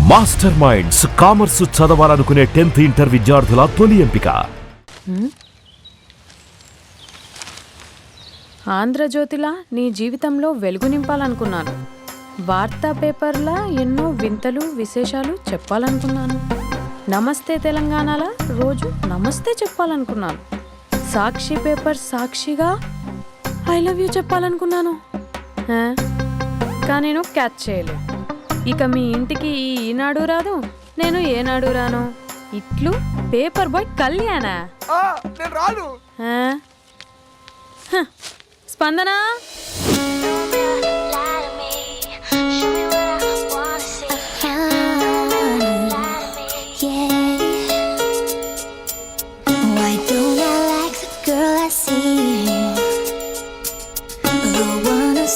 Master minds commerce చదవాలనుకునే 10th inter విద్యార్థుల తొలి ఎంపిక. ఆంధ్రజ్యోతిలా నీ జీవితంలో వెలుగు నింపాలనుకున్నాను. వార్తా పేపర్లా ఎన్నో వింతలు విశేషాలు చెప్పాలనుకున్నాను. నమస్తే తెలంగాణలా రోజు నమస్తే చెప్పాలనుకున్నాను. సాక్షి పేపర్ సాక్షిగా ఐ లవ్ యూ చెప్పాలనుకున్నాను. కానీ నేను క్యాచ్ చేయలేదు. ఇక మీ ఇంటికి ఈనాడు రాదు, నేను ఏనాడు రాను. ఇట్లు పేపర్ బాయ్ కళ్యాణా? స్పందన,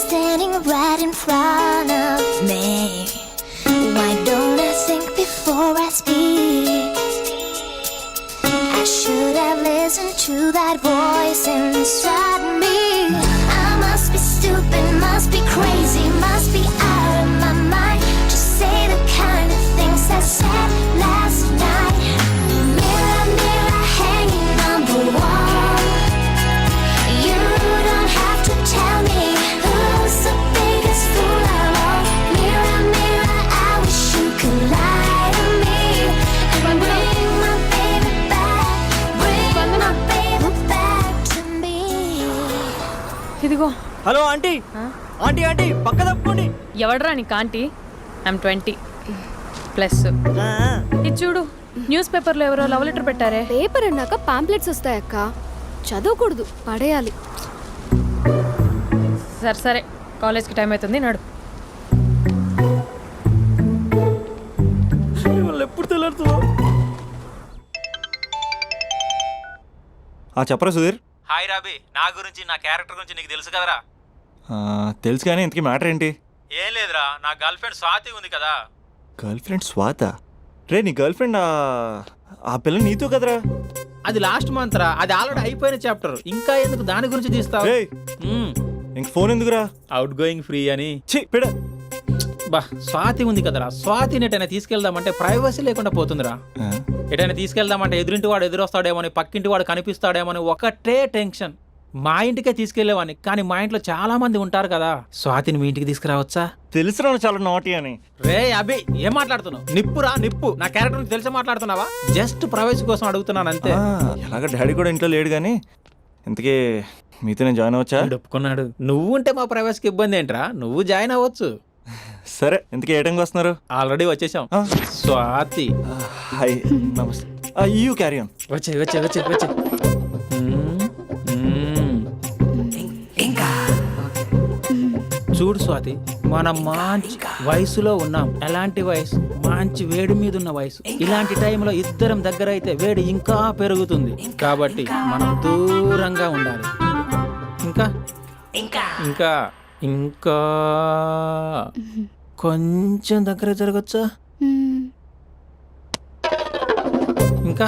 standing right in front of me. Why don't I think before I speak? I should have listened to that voice inside me. I must be stupid, must be crazy, must be out of my mind to say the kind of things I said last night. Mirror, mirror, hanging on the wall, you don't have to tell me who's the biggest fool of all. Mirror, mirror, I wish you could lie to me and bring my baby back to me. ఇదిగో. Hello aunty, aunty aunty పక్క తప్పుకోండి. ఎవడరా నీకు aunty? I'm 20+. ఇది చూడు, news పేపర్లో ఎవరో love letter పెట్టారే. Paper అన్నాక పాంప్లెట్స్ వస్తాయక్క, చదవకూడదు, పడేయాలి. సరే సరే, కాలేజ్కి టైం అవుతుంది, నడు. ఎప్పుడు తెల్లారుతుందో. చెప్పరా సుధీర్. హాయ్ రాబీ, నా గురించి నా క్యారెక్టర్ గురించి నీకు తెలుసు కదరా? తెలుసు కానీ ఇంతకీ మ్యాటర్ ఏంటి? ఏం లేదురా, నా గర్ల్ ఫ్రెండ్ స్వాతి ఉంది కదా. గర్ల్ ఫ్రెండ్ స్వాత? రే నీ గర్ల్ ఫ్రెండ్ ఆ పిల్ల నీతో కదరా? అది లాస్ట్ మంత్ రా, అది ఆల్రెడీ అయిపోయిన చాప్టర్. ఇంకా ఎందుకు దాని గురించి తీస్తావు? ఇంక ఫోన్ ఎందుకురా? అవుట్ గోయింగ్ ఫ్రీ అని. పిడ బా, స్వాతి ఉంది కదరా, స్వాతిని ఎటైనా తీసుకెళ్దామంటే ప్రైవసీ లేకుండా పోతుందిరా. ఎటైనా తీసుకెళ్దామంటే ఎదురింటి వాడు ఎదురొస్తాడేమోని, పక్కింటి వాడు కనిపిస్తాడేమోని ఒకటే టెన్షన్. మా ఇంటికే తీసుకెళ్లేవాడిని, కానీ మా ఇంట్లో చాలా మంది ఉంటారు కదా. స్వాతిని మీ ఇంటికి తీసుకురావచ్చా? తెలుసురా చాలా నాటి అని. రే అభి, ఏం మాట్లాడుతున్నావు? నిప్పురా నిప్పు. నా క్యారెక్టర్ తెలిసి మాట్లాడుతున్నావా? జస్ట్ ప్రైవసీ కోసం అడుగుతున్నాను అంతే. ఎలాగ డాడీ కూడా ఇంట్లో లేడు కానీ ఇంతకీ మీతో నేను జాయిన్ అవ్వచ్చా? ఒప్పుకున్నాడు. నువ్వు ఉంటే మా ప్రైవసీకి ఇబ్బంది ఏంట్రా, నువ్వు జాయిన్ అవ్వచ్చు. సరే, ఇంతకీ ఏ టైంకి వస్తున్నారు? ఆల్రెడీ వచ్చేసాం. స్వాతి హాయ్, నమస్తే. You carry on. వచ్చే వచ్చే వచ్చే వచ్చే. చూడు స్వాతి, మనం మంచి వయసులో ఉన్నాం. ఎలాంటి వయసు? మంచి వేడి మీద ఉన్న వయసు. ఇలాంటి టైంలో ఇద్దరం దగ్గర అయితే వేడి ఇంకా పెరుగుతుంది. కాబట్టి మనం దూరంగా ఉండాలి. ఇంకా ఇంకా ఇంకా ఇంకా కొంచెం దగ్గర జరగచ్చా? ఇంకా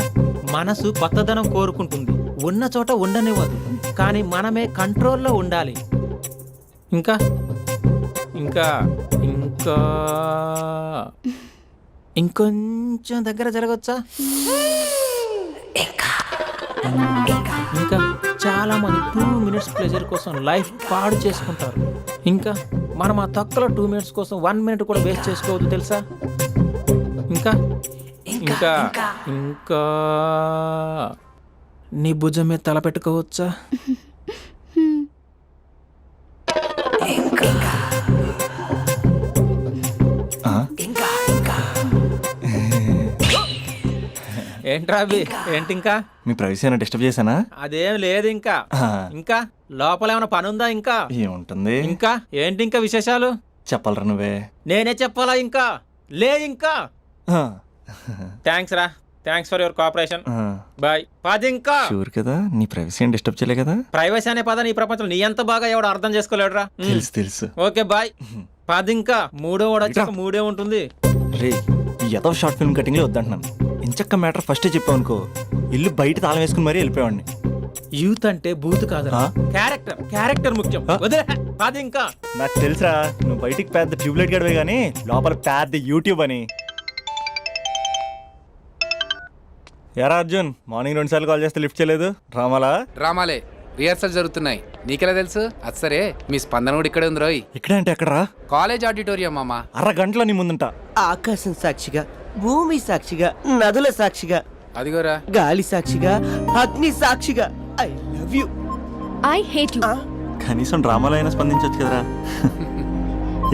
మనసు కొత్తదనం కోరుకుంటుంది, ఉన్న చోట ఉండనివ్వదు, కానీ మనమే కంట్రోల్లో ఉండాలి. ఇంకా ఇంకా ఇంకా ఇంకొంచెం దగ్గర జరగచ్చా? ఇంకా చాలా మంది 2 minutes ప్లెజర్ కోసం లైఫ్ పాడు చేసుకుంటారు. ఇంకా మనం ఆ తక్కువ 2 minutes కోసం 1 minute కూడా వేస్ట్ చేసుకోవద్దు, తెలుసా? ఇంకా ఇంకా ఇంకా నీ భుజం మీద తల పెట్టుకోవచ్చా? ఏంట్రా అవి? ఏంటి ఇంకా? మీ ప్రైవసీ అయినా డిస్టర్బ్ చేశానా? అదేం లేదు. ఇంకా ఇంకా లోపల ఏమైనా పని ఉందా? ఇంకా ఏముంటుంది? ఇంకా ఏంటి ఇంకా విశేషాలు? చెప్పాలరా నువ్వే. నేనే చెప్పాలా? ఇంకా లే. ఇంకా థ్యాంక్స్ రా, thanks for your cooperation. Bye. పది ఇంకా. షూర్ కదా, నీ ప్రైవసీ ఏం డిస్టర్బ్ చేయలే కదా? ప్రైవసీ అనే పదాన్ని ఈ ప్రపంచంలో నీ ఎంత బాగా ఎవడు అర్థం చేసుకోలేడురా. తెలుసు తెలుసు. Okay bye. పది ఇంకా. మూడో వాడు వచ్చాక మూడే ఉంటుంది. రే, ఈ ఏదో షార్ట్ ఫిల్మ్ కటింగ్ లో వద్దంటున్నాను. ఇంచక్క మ్యాటర్ ఫస్టే చెప్పావు అనుకో, ఇల్లు బయట తాళం వేసుకుని మరీ వెళ్ళిపోయాడిని. యూత్ అంటే బూత్ కాదు, క్యారెక్టర్. క్యారెక్టర్ ముఖ్యం. అది ఇంకా నాకు తెలుసా, నువ్వు బయటికి పెద్ద ట్యూబ్లైట్ గడవే గానీ లోపల పెద్ద యూట్యూబ్ అని. యారా అర్జున్, మార్నింగ్ 2 సార్లు కాల్ చేస్తే లిఫ్ట్ చేయలేదు. డ్రామాలా? డ్రామాలే, రిహర్సల్ జరుగుతున్నాయి. నీకెలా తెలుసు? అది సరే, మీ స్పందన కూడా ఇక్కడే ఉంది రోయ్. ఇక్కడే అంటే ఎక్కడరా? కాలేజ్ ఆడిటోరియం మామ. అరగంటలో నీ ముందుంటా. ఆకాశం సాక్షిగా, భూమి సాక్షిగా, నదుల సాక్షిగా, అదిగోరా. గాలి సాక్షిగా, అగ్ని సాక్షిగా, I love you. I hate you. కనీసం డ్రామాలో అయినా స్పందించవచ్చు కదరా.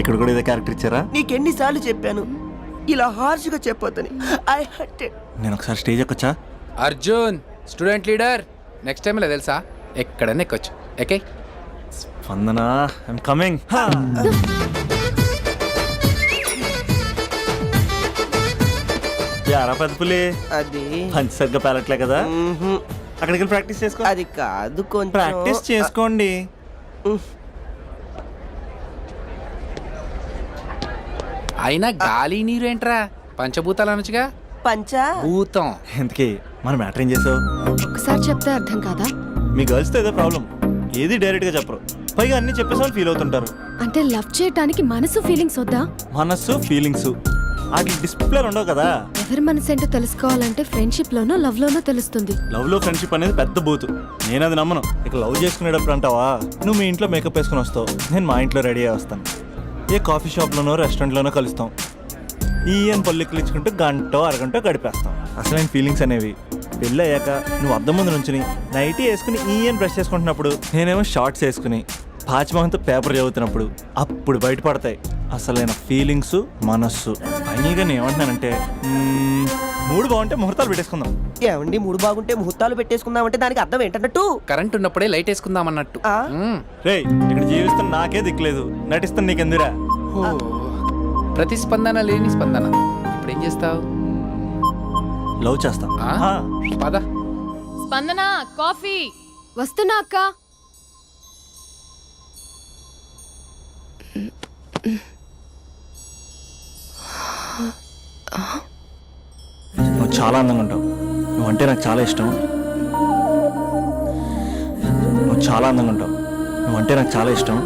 ఇక్కడ కూడా ఇదే క్యారెక్టర్ ఇచ్చారా? నీకెన్నిసార్లు చెప్పాను ఇలా హార్ష్గా చెప్పొద్దని. I hurt. నేను ఒకసారి స్టేజ్ ఎక్కొచ్చా? Arjun student leader. Next time ఇలా తెలుసా, ఎక్కడన్నా ఎక్కొచ్చు. Okay, Spandana, I'm coming. యారా పెద్ద పులి, అది పంచి సరిగ్గా పేలట్లే కదా. మ్హూ. అక్కడికి వెళ్ళి ప్రాక్టీస్ చేసుకో. అది కాదు, కొంచెం ప్రాక్టీస్ చేసుకోండి. అయినా గాలి నీరు ఏంట్రా, పంచభూతాలు అనొచ్చుగా. పంచా భూతం. ఎందుకే మన మ్యాటర్ ఏం చేసావు? ఒకసారి చెప్తే అర్థం కాదా? మీ గర్ల్స్తో ఏదో ప్రాబ్లం, ఏది డైరెక్ట్గా చెప్పరు, పైగా అన్ని చెప్పేసి వాళ్ళు ఫీల్ అవుతుంటారు. అంటే లవ్ చేయటానికి మనసు ఫీలింగ్స్ వద్దా? మనస్సు ఫీలింగ్స్ వాటి డిస్ప్లే ఉండవు కదా. ఎవరి మనసు ఏంటో తెలుసుకోవాలంటే ఫ్రెండ్షిప్ లోనో లవ్ లోనో తెలుస్తుంది. లవ్ లో ఫ్రెండ్షిప్ అనేది పెద్ద బూతు, నేను అది నమ్మను. ఇక లవ్ చేసుకునేటప్పుడు అంటావా, నువ్వు మీ ఇంట్లో మేకప్ వేసుకుని వస్తావు, నేను మా ఇంట్లో రెడీ అయ్యి వస్తాను. ఏ కాఫీ షాప్లోనో రెస్టారెంట్లోనో కలుస్తాం, ఈయన పల్లెక్కులు ఇచ్చుకుంటూ గంటో అరగంటో గడిపేస్తాం. అసలైన ఫీలింగ్స్ అనేవి పెళ్ళి అయ్యాక నువ్వు అద్దం ముందు నుంచుని నైటీ వేసుకుని ఈయన బ్రష్ చేసుకుంటున్నప్పుడు, నేనేమో షార్ట్స్ వేసుకుని పాచిమహంతో పేపర్ చదువుతున్నప్పుడు అప్పుడు బయటపడతాయి అసలైన ఫీలింగ్స్, మనస్సు. ఫైనల్గా నేను ఏమంటున్నానంటే, మూడు బాగుంటే ముహూర్తాలు పెట్టేసుకుందాం. ఏమండి, మూడు బాగుంటే ముహూర్తాలు పెట్టేసుకుందామంటే దానికి అర్థం ఏంటన్నట్టు? కరెంట్ ఉన్నప్పుడే లైట్ వేసుకుందాం అన్నట్టు. ఆ? రేయ్, ఇక్కడ జీవిస్తున్న నాకే దిక్కులేదు, నటిస్తున్న నీకెందురా? ప్రతిస్పందన లేని స్పందన. ఇప్పుడు ఏం చేస్తావు? లవ్ చేస్తా. పద. స్పందన, కాఫీ. వస్తున్నా అక్క. నువ్వు చాలా అందంగా ఉంటావు, నువ్వంటే నాకు చాలా ఇష్టం. నువ్వు చాలా అందంగా ఉంటావు, నువ్వంటే నాకు చాలా ఇష్టం.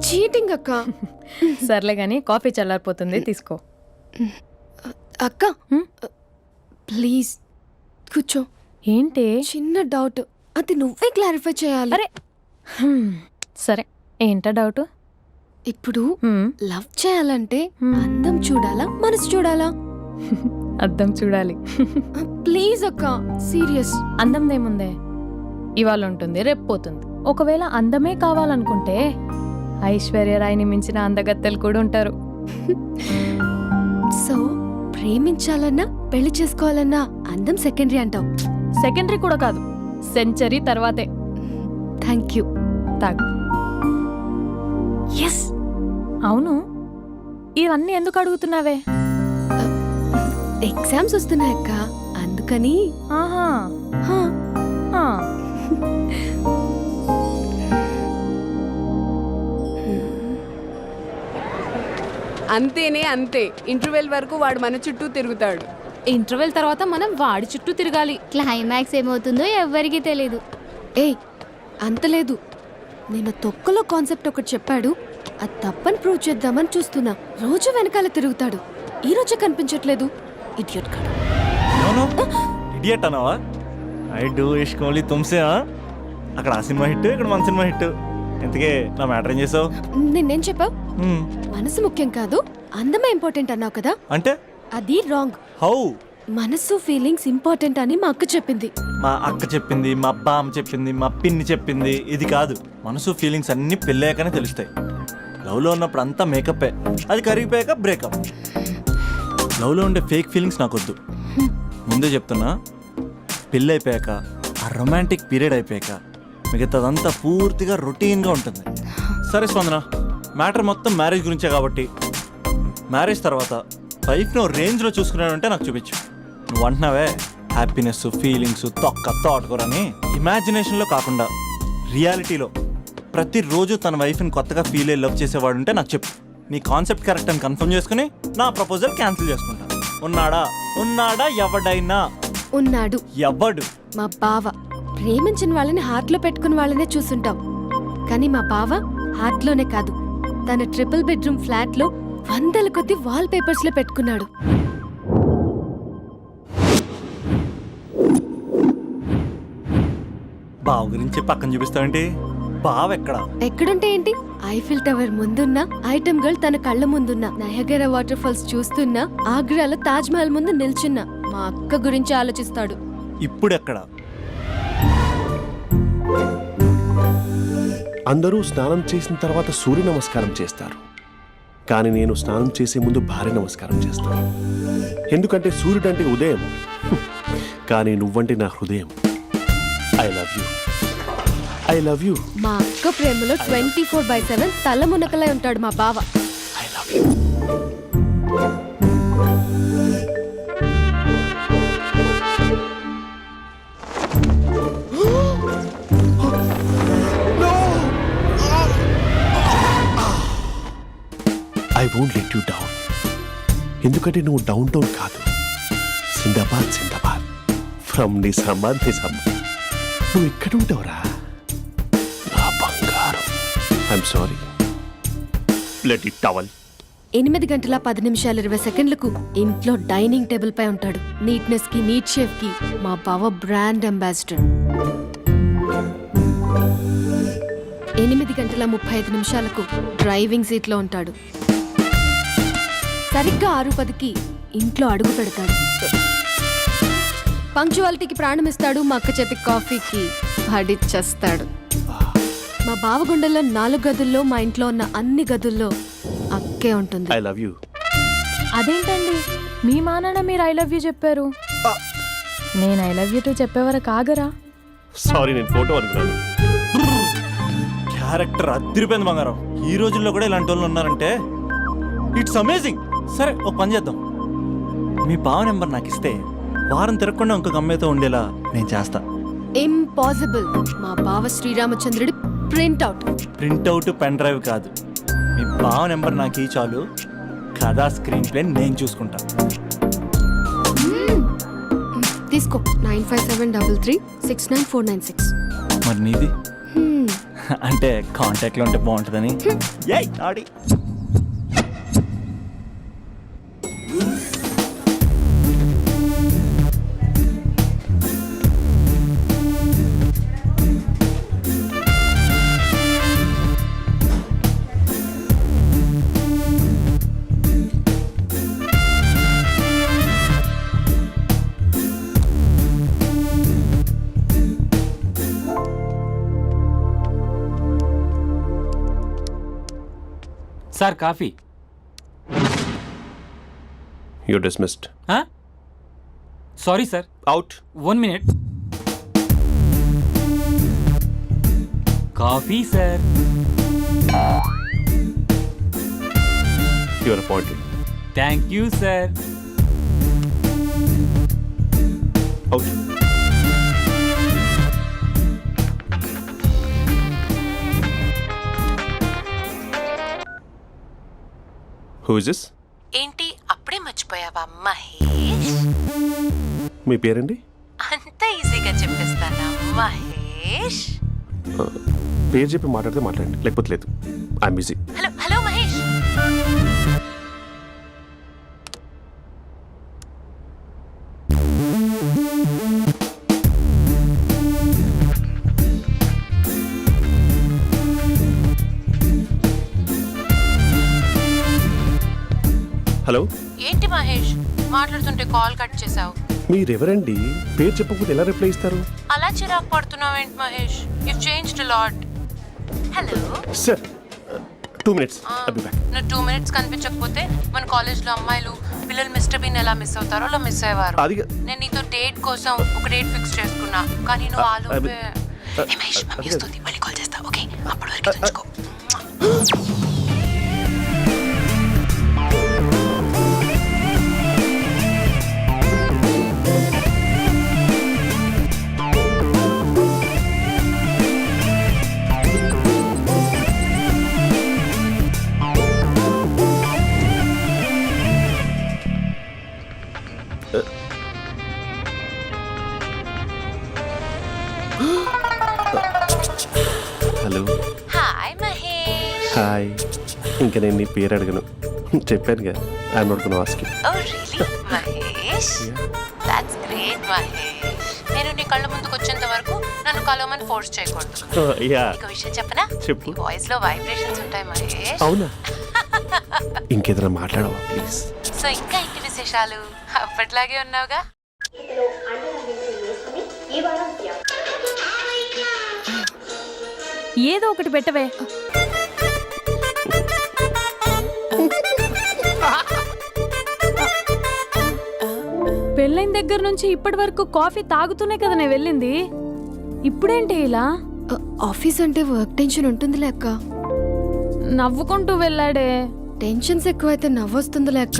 చీటింగ్ అక్క. సర్లే గాని కాఫీ చల్లారిపోతుంది, తీసుకో. అక్క ప్లీజ్ కూర్చో. ఏంటి? చిన్న డౌట్, అది నువ్వే క్లారిఫై చేయాలి. అరే సరే, ఏంటా డౌట్? ఇప్పుడు లవ్ చేయాలంటే అందం చూడాలా, మనసు చూడాలా? అద్దం చూడాలి. ప్లీజ్ అక్క, సీరియస్. అందందేముందే, ఇవాళ ఉంటుంది రేపు పోతుంది. ఒకవేళ అందమే కావాలనుకుంటే ఐశ్వర్యరాయ్ని మించిన అందగత్తెలు కూడా ఉంటారు. సో ప్రేమించాలన్నా పెళ్లి చేసుకోవాలన్నా అందం సెకండరీ అంటావు? సెకండరీ కూడా కాదు, సెంచరీ తర్వాతే. Thank you. తాగు. ఎస్. అవును, ఇవన్నీ ఎందుకు అడుగుతున్నావే? ఎగ్జామ్స్ వస్తున్నాయి అక్క, అందుకని. ఆహా. హా. ఆ. అంతేనే అంతే. ఇంటర్వెల్ వరకు వాడు మన చుట్టూ తిరుగుతాడు. ఇంటర్వెల్ తర్వాత మనం వాడి చుట్టూ తిరగాలి. క్లైమాక్స్ ఏమవుతుందో ఎవ్వరికీ తెలీదు. ఏయ్ అంత లేదు, నేను తొక్కలో కాన్సెప్ట్ ఒకటి చెప్పాడు, అది తప్పని ప్రూవ్ చేద్దామని చూస్తున్నా. రోజు వెనకాల తిరుగుతాడు, ఈ రోజే కనిపించట్లేదు. ఇడియట్ కాడు. ఇడియట్ అన్నావా? ఐ డూ ఇష్క్ ఓన్లీ తుమ్సే. అక్కడ ఆ సినిమా హిట్, ఇక్కడ మన సినిమా హిట్. ఇంతకే నా మ్యాటర్ ఏం చేసావు? నిన్నేం చెప్పావు? మనసు ముఖ్యం కాదు, అందమే ఇంపార్టెంట్ అన్నావు కదా. అంటే అది రాంగ్. హౌ? మనసు ఫీలింగ్స్ ఇంపార్టెంట్ అని మా అక్క చెప్పింది. మా అక్క చెప్పింది, మా బామ్మ చెప్పింది, మా పిన్ని చెప్పింది. ఇది కాదు, మనసు ఫీలింగ్స్ అన్ని పెళ్ళాకనే తెలుస్తాయి. లవ్లో ఉన్నప్పుడు అంతా మేకప్పే, అది కరిగిపోయాక బ్రేకప్. లవ్లో ఉండే ఫేక్ ఫీలింగ్స్ నాకొద్దు. ముందే చెప్తున్నా, పెళ్ళి అయిపోయాక, ఆ రొమాంటిక్ పీరియడ్ అయిపోయాక మిగతాదంతా పూర్తిగా రొటీన్గా ఉంటుంది. సరే స్పందన, మ్యాటర్ మొత్తం మ్యారేజ్ గురించే కాబట్టి, మ్యారేజ్ తర్వాత వైఫ్ను రేంజ్లో చూసుకున్నాడంటే నాకు చూపించు. నువ్వు అంటున్నావే హ్యాపీనెస్, ఫీలింగ్స్, తోటకూరని, ఇమాజినేషన్లో కాకుండా రియాలిటీలో ప్రతిరోజు తన వైఫ్ని కొత్తగా ఫీల్ అయ్యి లవ్ చేసేవాడు ఉంటే నాకు చెప్పు. నీ కాన్సెప్ట్ కరెక్ట్ అని కన్ఫర్మ్ చేసుకుని నా ప్రపోజల్ క్యాన్సిల్ చేసుకుంటా. ఉన్నాడా ఎవడైనా? ఉన్నాడు. ఎవడు? మా బావ. ప్రేమించిన వాళ్ళని హార్ట్లో పెట్టుకున్న వాళ్ళనే చూసుంటాం, కానీ మా బావ హార్ట్లోనే కాదు, తన ట్రిపుల్ బెడ్రూమ్ ఫ్లాట్ లో వందల కొద్ది వాల్ పేపర్స్ లో పెట్టుకున్నాడు. బావ గురించి పక్కన చూపిస్తావేంటి? బావ ఎక్కడా? ఎక్కడుంటే ఏంటి, ఐఫిల్ టవర్ ముందున్న ఐటమ్ గర్ల్ తన కళ్ళ ముందున్న నయగరా వాటర్ ఫాల్స్ చూస్తున్నా, ఆగ్రాలో తాజ్ మహల్ ముందు నిల్చున్నా మా అక్క గురించి ఆలోచిస్తాడు. ఇప్పుడు ఎక్కడా? అందరూ స్నానం చేసిన తర్వాత సూర్య నమస్కారం చేస్తారు, కానీ నేను స్నానం చేసే ముందు భార్య నమస్కారం చేస్తాను. ఎందుకంటే సూర్యుడు అంటే ఉదయం, కానీ నువ్వంటే నా హృదయం. I love you, I love you. మా అక్క ప్రేమలో 24/7 తల మునకలై ఉంటాడు మా బావ. I love you. I won't let you down. ఎందుకంటే నువ్వు డౌన్ టౌన్ కాదు, జిందాబాద్ జిందాబాద్ ఫ్రమ్ నిజామాబాద్ నిజామాబాద్. నువ్వు ఇక్కడ ఉంటావురా నా బంగారం. I'm sorry, let it towel. 8:10:20 ఇంట్లో డైనింగ్ టేబుల్ పై ఉంటాడు. నీట్నెస్ కి, నీట్ షేఫ్ కి మా బావ బ్రాండ్ అంబాసిడర్. 8:35 డ్రైవింగ్ సీట్ లో ఉంటాడు. సరిగ్గా 6:10 ఇంట్లో అడుగు పెడతాడు. పంక్చువాలిటీకి ప్రాణం ఇస్తాడు. మా అక్క చేతి కాఫీకి పడిచ్చేస్తాడు. మా బావ గుండెల్లో 4 గదుల్లో, మా ఇంట్లో ఉన్న అన్ని గదుల్లో అక్కే ఉంటుంది. I love you. అదేంటండి, మీ మా నాన్న మీరు ఐ లవ్ యూ చెప్పారు, నేను ఐ లవ్ యూ టు చెప్పేవరకు ఆగరా? సారీ, నేను ఫోటో అనుకున్నాను. క్యారెక్టర్ అదిరిపోయింది బంగారం. ఈ రోజుల్లో కూడా ఇలాంటి వాళ్ళు ఉన్నారంటే ఇట్స్ అమేజింగ్. సరే, ఒక పని చేద్దాం. మీ బావ నెంబర్ నాకు ఇస్తే వారం తిరగకుండా ఇంకొక అమ్మాయితో ఉండేలా నేను చేస్తా. ఇంపాసిబుల్. మా బావ శ్రీరామచంద్రుడి ప్రింట్అవుట్. ప్రింట్అవుట్, పెన్ డ్రైవ్ కాదు. మీ బావ నెంబర్ నాకు ఈ చాలు. కథా స్క్రీన్ ప్లే నేను చూసుకుంటా. తీసుకో. 9573369496. మరి నీది? అంటే కాంటాక్ట్లో ఉంటే బాగుంటుందని. ఏయ్ Aadi. Sir coffee. You're dismissed. Sorry sir. Out. 1 minute. Coffee sir. You are appointed. Thank you sir. Out. Who is this? ఏంటి అప్పుడే మర్చిపోయావా మహేష్? మీ పేరండి? అంత ఈజీగా చెప్పేస్తానా మహేష్? పేరు చెప్పి మాట్లాడితే మాట్లాడండి, లేకపోతే లేదు. I'm busy. Hello hello Mahesh. Hello. ఏంటి మహేష్, మాట్లాడుతుంటే కాల్ కట్ చేసావు? మీరెవరండి? పేరు చెప్పకపోతే ఎలా రిప్లై ఇస్తారు? అలా చిరాకు పడుతున్నావేంటి Mahesh? You changed lot. Hello sir, 2 minutes. I'll be back. నువ్వు 2 minutes కనిపించకపోతే మన కాలేజ్లో అమ్మాయిలు పిల్లలు మిస్టర్ బీన్ ఎలా మిస్ అవుతారో అలా మిస్ అయ్యేవారు. నేను నీతో డేట్ కోసం ఒక డేట్ ఫిక్స్ చేసుకున్నా, కానీ నువ్వు ఆలోపే. మహేష్ మమ్మీ వస్తుంది, మళ్ళీ కాల్ చేస్తా. ఓకే, అప్పటి వరకు తెచ్చుకో. హలో. హాయ్ మహేష్. హాయ్. ఇంకా నేను నీ పేరు అడగను. చెప్పానుగా I'm not gonna ask you. Oh really Mahesh, that's great Mahesh. నేను నీ కళ్ళ ముందుకు వచ్చేంత వరకు నన్ను కలవమని ఫోర్స్ చేయకూడదు. యా ఒక విషయం చెప్పనా? చెప్పు. వాయిస్ లో వైబ్రేషన్స్ ఉంటాయి మహేష్. అవునా? ఇంకేదైనా మాట్లాడవా ప్లీజ్? సో ఇంకా ఇంటి విశేషాలు అప్పట్లాగే ఉన్నావుగా. ఏదో ఒకటి పెట్టవే. పెళ్ళైన దగ్గర నుంచి ఇప్పటి వరకు కాఫీ తాగుతూనే కదా నేను వెళ్ళింది. ఇప్పుడేంటి ఇలా? ఆఫీస్ అంటే వర్క్ టెన్షన్ ఉంటుంది అక్క. నవ్వుకుంటూ వెళ్ళాడే. టెన్షన్స్ ఎక్కువైతే నవ్వొస్తుంది అక్క.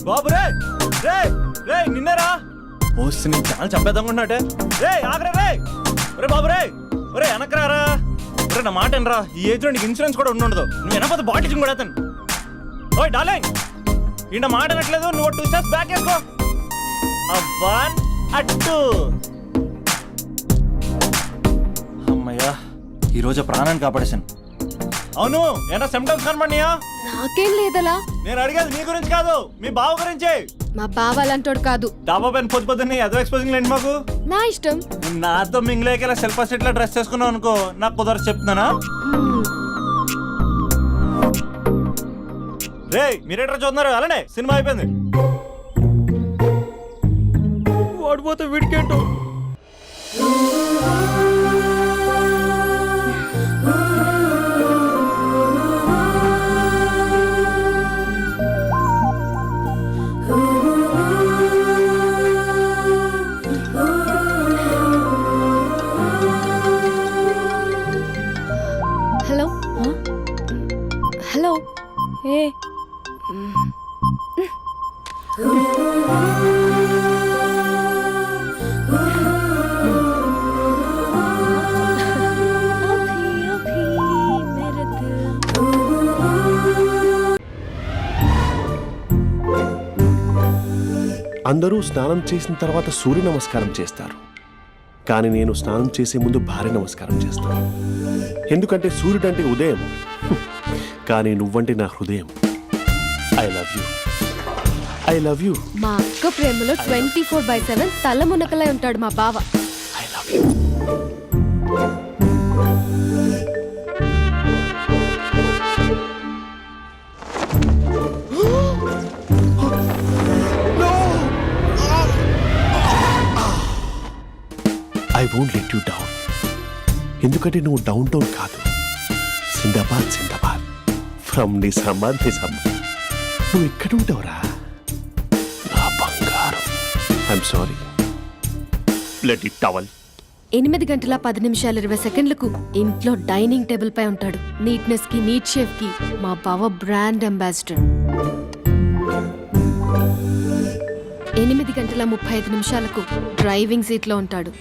బాబు రే రే రే నిన్నేరా పోస్ట్ నీ ఛానల్ చంపేద్దామన్నట్టే. రే ఆగరా రే. ఒరే బాబు రే, ఒరే వెనకరారా. ఒరే నా మాట వినరా, ఈ ఏజ్ లో నీకు ఇన్సూరెన్స్ కూడా ఉండదు. నువ్వు వెనకపోతే బాటిల్ కూడా అతను. ఓయ్ డార్లింగ్, ఈ నా మాట అనట్లేదు. నువ్వు 2 స్టెప్స్ బ్యాక్ వేసుకో. అబ్బా అట్టు. అమ్మయ్యా, ఈరోజు ప్రాణాన్ని కాపాడేశాను. అవును, ఏనా సిమ్టమ్స్ కనబడినాయా? నాకేం లేదలా. నేను అడిగేది నీ గురించి కాదు, మీ బావ గురించి. మా బావ అలాంటోడు కాదు. డాబా పైన పొద్దున్నే ఎదో ఎక్స్పోజింగ్ లేండి మాకు. నా ఇష్టం. నాతో మింగిలేక సెల్ఫ్ సెట్ లో డ్రెస్ చేసుకున్నావు అనుకో, నాకు కుదరదు చెప్తున్నానా? రే మీరేట్రా చూస్తున్నారు? అలానే సినిమా అయిపోయింది. వాడిపోతే వీడికేంటో. Hello hello. ఏ అందరూ స్నానం చేసిన తర్వాత సూర్య నమస్కారం చేస్తారు, కానీ నేను స్నానం చేసే ముందు భార్య నమస్కారం చేస్తాను. ఎందుకంటే సూర్యుడు అంటే ఉదయం, కానీ నువ్వంటే నా హృదయం. I love you, I love you. మా అక్క ప్రేమలో 24/7 తల మునకలై ఉంటాడు మా బావ. I love you. I won't let you down. ఎందుకంటే నువ్వు డౌన్ టౌన్ కాదు, జిందాబాద్ జిందాబాద్ ఫ్రమ్ నిజామాబాద్ నిజామాబాద్. నువ్వు ఇక్కడ ఉంటావురా నా బంగారం. I'm sorry. Let it towel. 8 గంటల 10 నిమిషాలు 20 సెకండ్లకు ఇంట్లో డైనింగ్ టేబుల్ పై ఉంటాడు. నీట్నెస్ కి, నీట్ షేఫ్ కి మా బావ బ్రాండ్ అంబాసిడర్. 8 గంటల 35 నిమిషాలకు డ్రైవింగ్ సీట్ లో ఉంటాడు.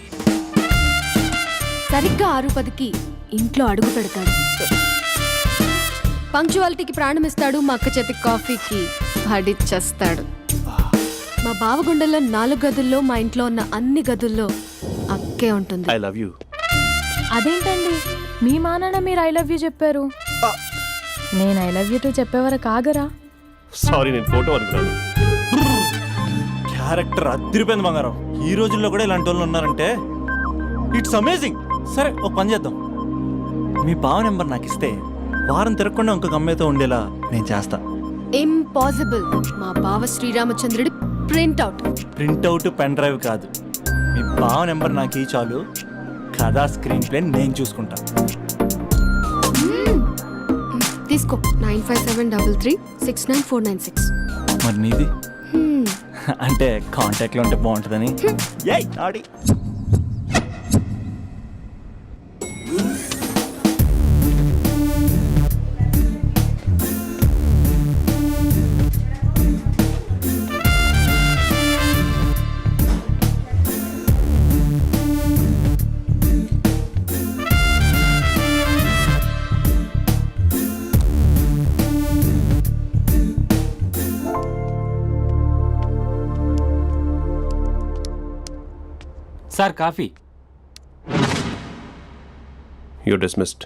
సరిగ్గా 6:10కి ఇంట్లో అడుగు పెడతాడు. పంక్చువాలిటీకి ప్రాణం ఇస్తాడు. మా అక్క చేతి కాఫీకి పడిచ్చేస్తాడు. మా బావ గుండెల్లో 4 గదుల్లో, మా ఇంట్లో ఉన్న అన్ని గదుల్లో అక్కే ఉంటుంది. I love you. అదేంటండి, మీ మా నాన్న మీరు ఐ లవ్ యూ చెప్పారు, నేను ఐ లవ్ యూ టు చెప్పేవరకు ఆగరా? సారీ, నేను ఫోటో అనుకున్నాను. క్యారెక్టర్ అదిరిపోయింది బంగారం. ఈ రోజుల్లో కూడా ఇలాంటి వాళ్ళు ఉన్నారంటే ఇట్స్ అమేజింగ్. సరే ఒక పని చేద్దాం, మీ బావ నెంబర్ నాకు ఇస్తే వారం తిరగకుండా ఇంకొక అమ్మాయితో ఉండేలా నేను చేస్తా. ఇంపాసిబుల్. మా బావ శ్రీరామచంద్రుడి ప్రింట్అవుట్. ప్రింట్అవుట్ పెన్ డ్రైవ్ కాదు, మీ బావ నెంబర్ నాకు ఈ చాలు. కథా స్క్రీన్ ప్లే నేను చూసుకుంటా. తీసుకో. 9573369496. మరి నీది? అంటే కాంటాక్ట్లో ఉంటే బాగుంటుందని. ఏయ్ Aadi sir coffee. You dismissed.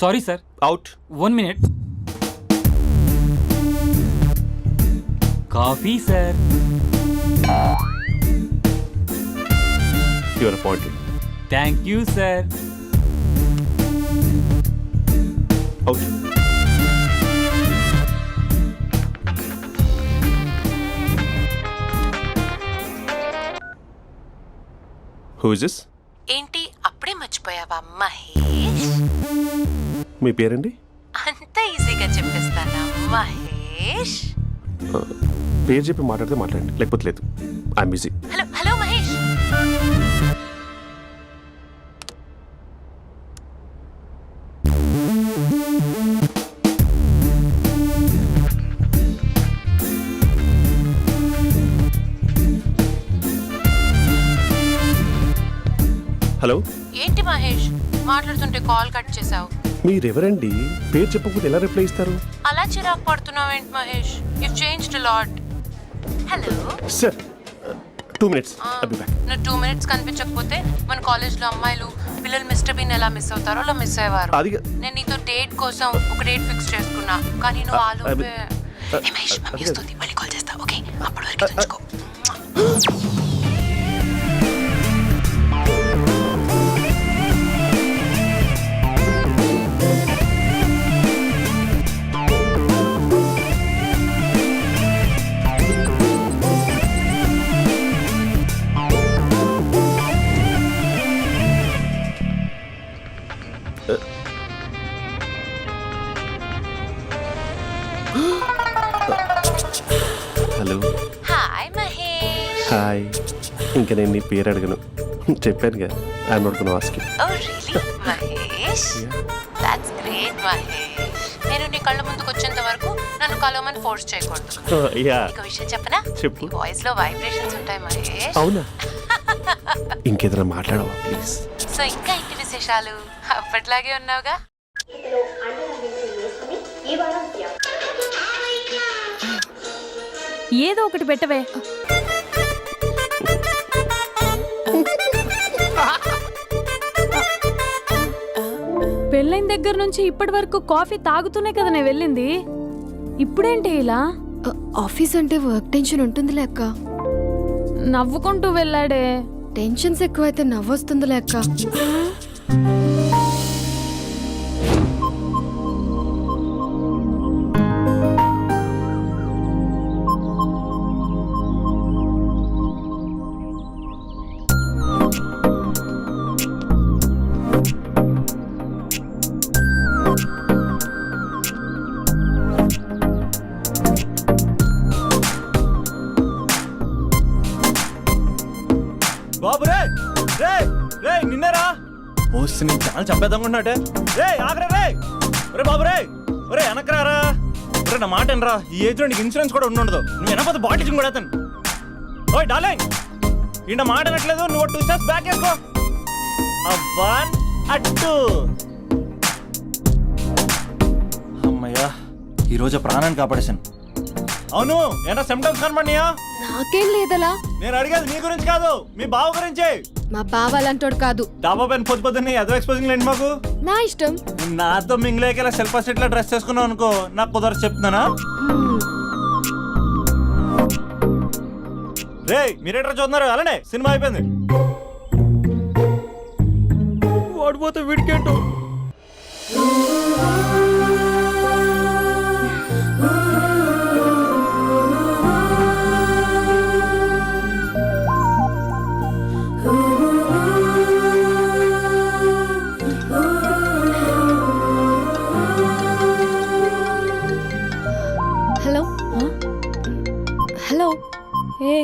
Sorry sir. Out. 1 minute. Coffee sir. You are appointed. Thank you sir. Out. Who is this? ఏంటి అప్పుడే మర్చిపోయావా మహేష్? మీ పేరండి? అంత ఈజీగా చెప్పేస్తానా మహేష్? పేరు చెప్పి మాట్లాడితే మాట్లాడండి, లేకపోతే లేదు. I'm busy. Hello hello Mahesh. Hello. ఏంటి మహేష్ మాట్లాడుతుంటే కాల్ కట్ చేసావు? మీరెవరండి? పేరు చెప్పకపోతే ఎలా రిప్లై ఇస్తారు? అలా చిరాకు పడుతున్నావేంటి Mahesh? You changed lot. Hello sir 2 minutes. I'll be back. నువ్వు 2 minutes కనిపించకపోతే మన కాలేజ్లో అమ్మాయిలు పిల్లలు మిస్టర్ బీన్ ఎలా మిస్ అవుతారో అలా మిస్ అయ్యేవారు. నేను నీతో డేట్ కోసం ఒక డేట్ ఫిక్స్ చేసుకున్నా, కానీ నువ్వు ఆలోపే. మహేష్ మమ్మీ వస్తుంది, మళ్ళీ కాల్ చేస్తా. ఓకే, అప్పటి వరకు తెచ్చుకో. హలో. హాయ్ మహేష్. హాయ్. ఇంకా నేను నీ పేరు అడగను, చెప్పానుగా. I'm not gonna ask you. Oh really Mahesh? That's great Mahesh. నేను నీ కళ్ళ ముందుకు వచ్చేంత వరకు నన్ను కలవమని ఫోర్స్ చేయకూడదు. ఒక విషయం చెప్పనా? చెప్పు. వాయిస్ లో వైబ్రేషన్స్ ఉంటాయి మహేష్. అవునా? ఇంకేదైనా మాట్లాడవా ప్లీజ్? సో ఇంకా ఇంటి విశేషాలు అప్పట్లాగే ఉన్నావుగా? ఏదో ఒకటి పెట్టవే. పెళ్ళైన దగ్గర నుంచి ఇప్పటి వరకు కాఫీ తాగుతూనే కదా నేను వెళ్ళింది. ఇప్పుడేంటి ఇలా? ఆఫీస్ అంటే వర్క్ టెన్షన్ ఉంటుంది అక్క. నవ్వుకుంటూ వెళ్ళాడే. టెన్షన్స్ ఎక్కువైతే నవ్వొస్తుంది అక్క. బాబు రే రే రే నిన్నరా పోస్ట్ నీ ఛానల్ చంపేద్దామన్నట్టే. రే ఆగరా రే. ఒరే బాబు రే, ఒరే వెనకరారా. ఒరే నా మాట అనరా, ఈ ఏజ్ లో నీకు ఇన్సూరెన్స్ కూడా ఉండదు. నువ్వు వెనకపోతే బాటిల్ కూడా అతను. ఓయ్ డార్లింగ్, ఈ నా మాట అనట్లేదు. నువ్వు 2 steps బ్యాక్ వేసుకో. అబ్బా అట్టు. అమ్మయ్యా, ఈరోజు ప్రాణాన్ని కాపాడేశాను. అవును, ఏనా సిమ్టమ్స్ కనబడినాయా? నాకేం లేదలా. నేను అడిగేది నీ గురించి కాదు, మీ బావ గురించి. మా బావ అలాంటోడు కాదు. డాబా పైన పొద్దున్నే ఎదో ఎక్స్పోజింగ్ లేండి మాకు. నా ఇష్టం. నాతో మింగిలేక సెల్ఫ్ సెట్ లా డ్రెస్ చేసుకున్నావు అనుకో, నాకు కుదరదు చెప్తున్నానా? రే మీరేట్రా చూస్తున్నారు? అలానే సినిమా అయిపోయింది. వాడిపోతే వీడికేంటో. హలో. హలో. ఏ